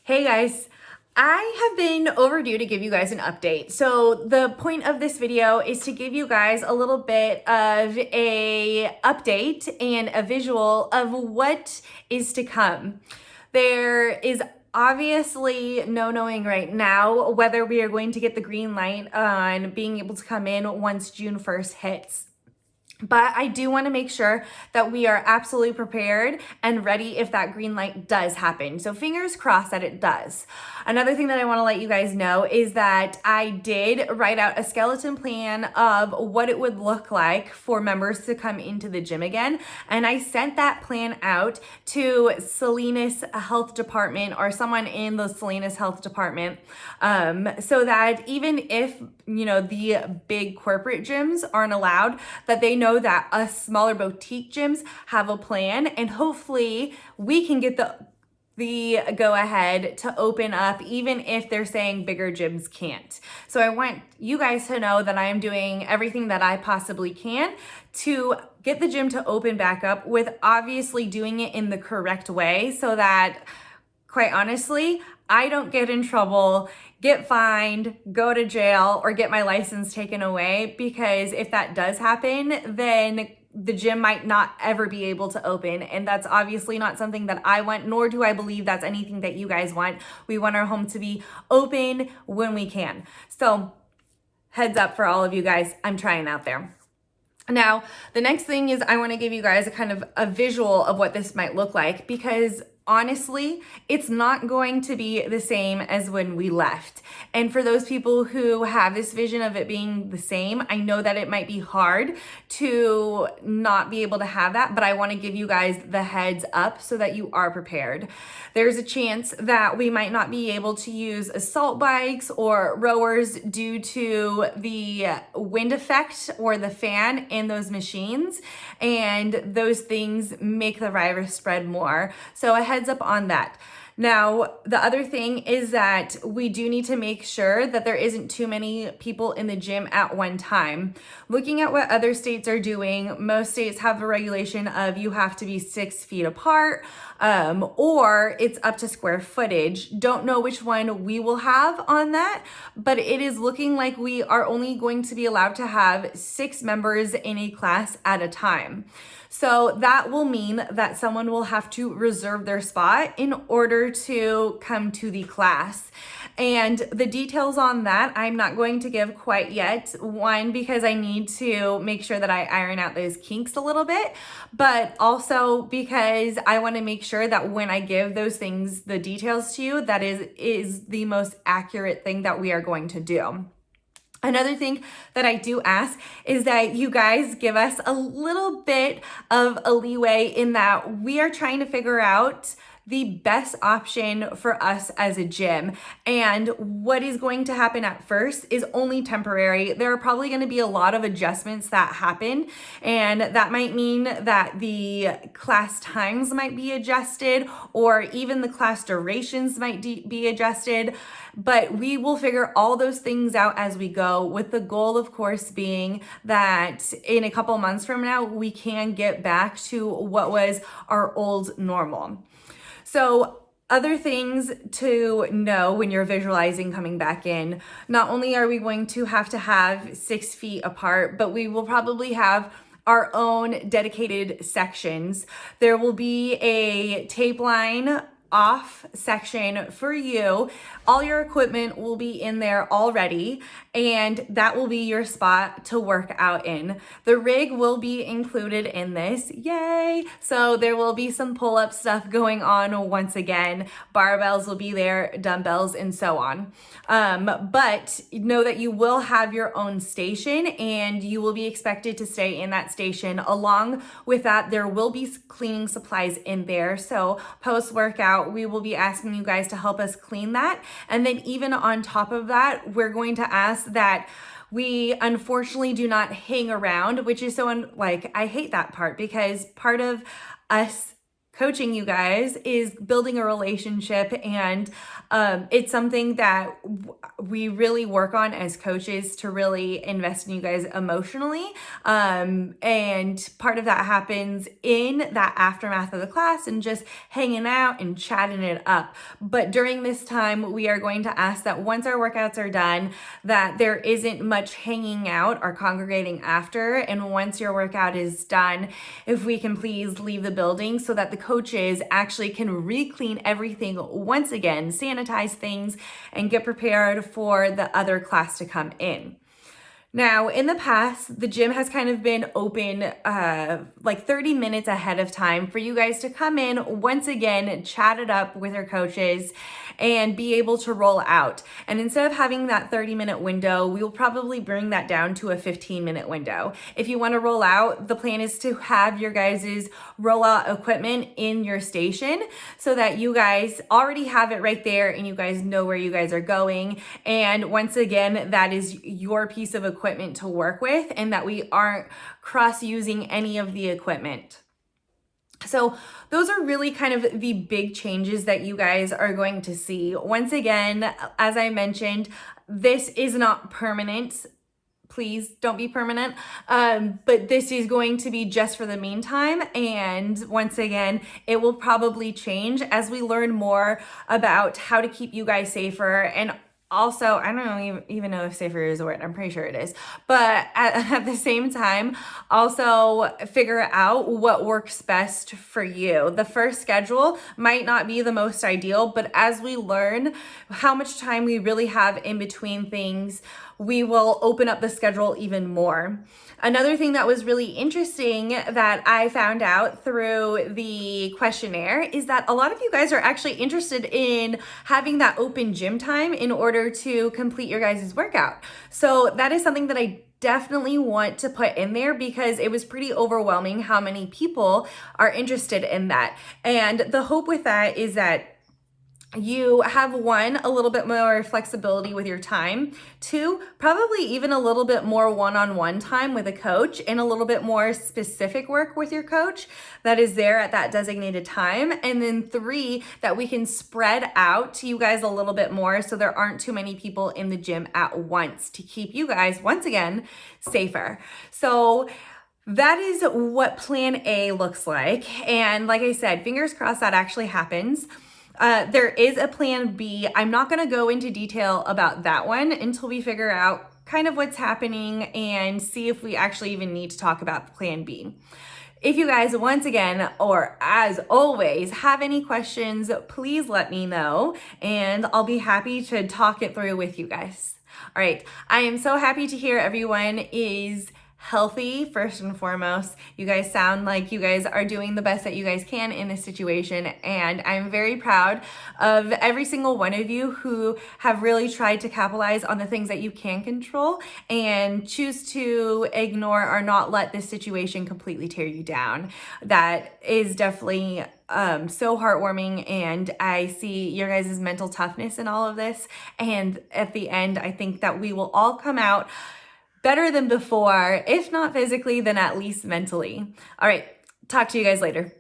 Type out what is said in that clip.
Hey guys, I have been overdue to give you guys an update. So the point of this video is to give you guys a little bit of a update and a visual of what is to come. There is obviously no knowing right now whether we are going to get the green light on being able to come in once June 1st hits. But I do want to make sure that we are absolutely prepared and ready if that green light does happen. So fingers crossed that it does. Another thing that I want to let you guys know is that I did write out a skeleton plan of what it would look like for members to come into the gym again. And I sent that plan out to Salinas Health Department or someone in the Salinas Health Department, so that even if, the big corporate gyms aren't allowed, that they know that us smaller boutique gyms have a plan, and hopefully we can get the go ahead to open up even if they're saying bigger gyms can't. So I want you guys to know that I am doing everything that I possibly can to get the gym to open back up, with obviously doing it in the correct way so that, quite honestly, I don't get in trouble, get fined, go to jail, or get my license taken away, because if that does happen, then the gym might not ever be able to open. And that's obviously not something that I want, nor do I believe that's anything that you guys want. We want our home to be open when we can. So heads up for all of you guys, I'm trying out there. Now, the next thing is I want to give you guys a kind of a visual of what this might look like, because honestly, it's not going to be the same as when we left. And for those people who have this vision of it being the same, I know that it might be hard to not be able to have that, but I want to give you guys the heads up so that you are prepared. There's a chance that we might not be able to use assault bikes or rowers due to the wind effect or the fan in those machines, and those things make the virus spread more. So a heads up on that. Now, the other thing is that we do need to make sure that there isn't too many people in the gym at one time. Looking at what other states are doing, most states have a regulation of you have to be 6 feet apart, or it's up to square footage. Don't know which one we will have on that, but it is looking like we are only going to be allowed to have 6 members in a class at a time. So that will mean that someone will have to reserve their spot in order to come to the class. And the details on that, I'm not going to give quite yet. One, because I need to make sure that I iron out those kinks a little bit, but also because I want to make sure that when I give those things, the details to you, that is the most accurate thing that we are going to do. Another thing that I do ask is that you guys give us a little bit of a leeway in that we are trying to figure out the best option for us as a gym. And what is going to happen at first is only temporary. There are probably going to be a lot of adjustments that happen, and that might mean that the class times might be adjusted, or even the class durations might be adjusted. But we will figure all those things out as we go, with the goal, of course, being that in a couple months from now, we can get back to what was our old normal. So other things to know when you're visualizing coming back in, not only are we going to have 6 feet apart, but we will probably have our own dedicated sections. There will be a tape line off section for you. All your equipment will be in there already, and that will be your spot to work out in. The rig will be included in this, yay! So there will be some pull-up stuff going on once again. Barbells will be there, dumbbells, and so on. But know that you will have your own station, and you will be expected to stay in that station. Along with that, there will be cleaning supplies in there. So post-workout, we will be asking you guys to help us clean that. And then even on top of that, we're going to ask that we unfortunately do not hang around, which is I hate that part, because part of us coaching you guys is building a relationship, and it's something that we really work on as coaches to really invest in you guys emotionally, and part of that happens in that aftermath of the class and just hanging out and chatting it up. But during this time, we are going to ask that once our workouts are done, that there isn't much hanging out or congregating after, and once your workout is done, if we can please leave the building so that the coaches actually can re-clean everything once again, sanitize things, and get prepared for the other class to come in. Now, in the past, the gym has kind of been open like 30 minutes ahead of time for you guys to come in, once again, chat it up with your coaches and be able to roll out. And instead of having that 30-minute window, we will probably bring that down to a 15-minute window. If you want to roll out, the plan is to have your guys' rollout equipment in your station so that you guys already have it right there and you guys know where you guys are going. And once again, that is your piece of equipment to work with, and that we aren't cross-using any of the equipment. So those are really kind of the big changes that you guys are going to see. Once again, as I mentioned, this is not permanent. Please don't be permanent. But this is going to be just for the meantime. And once again, it will probably change as we learn more about how to keep you guys safer. And also, I don't even know if safer is a word. I'm pretty sure it is. But at the same time, also figure out what works best for you. The first schedule might not be the most ideal, but as we learn how much time we really have in between things, we will open up the schedule even more. Another thing that was really interesting that I found out through the questionnaire is that a lot of you guys are actually interested in having that open gym time in order to complete your guys' workout. So that is something that I definitely want to put in there because it was pretty overwhelming how many people are interested in that. And the hope with that is that you have one, a little bit more flexibility with your time. Two, probably even a little bit more one-on-one time with a coach and a little bit more specific work with your coach that is there at that designated time. And then three, that we can spread out to you guys a little bit more so there aren't too many people in the gym at once to keep you guys, once again, safer. So that is what plan A looks like. And like I said, fingers crossed that actually happens. There is a plan B. I'm not going to go into detail about that one until we figure out kind of what's happening and see if we actually even need to talk about the plan B. If you guys, once again, or as always, have any questions, please let me know and I'll be happy to talk it through with you guys. All right. I am so happy to hear everyone is healthy first and foremost. You guys sound like you guys are doing the best that you guys can in this situation, and I'm very proud of every single one of you who have really tried to capitalize on the things that you can control and choose to ignore or not let this situation completely tear you down. That is definitely so heartwarming, and I see your guys' mental toughness in all of this, and at the end I think that we will all come out better than before, if not physically, then at least mentally. All right, talk to you guys later.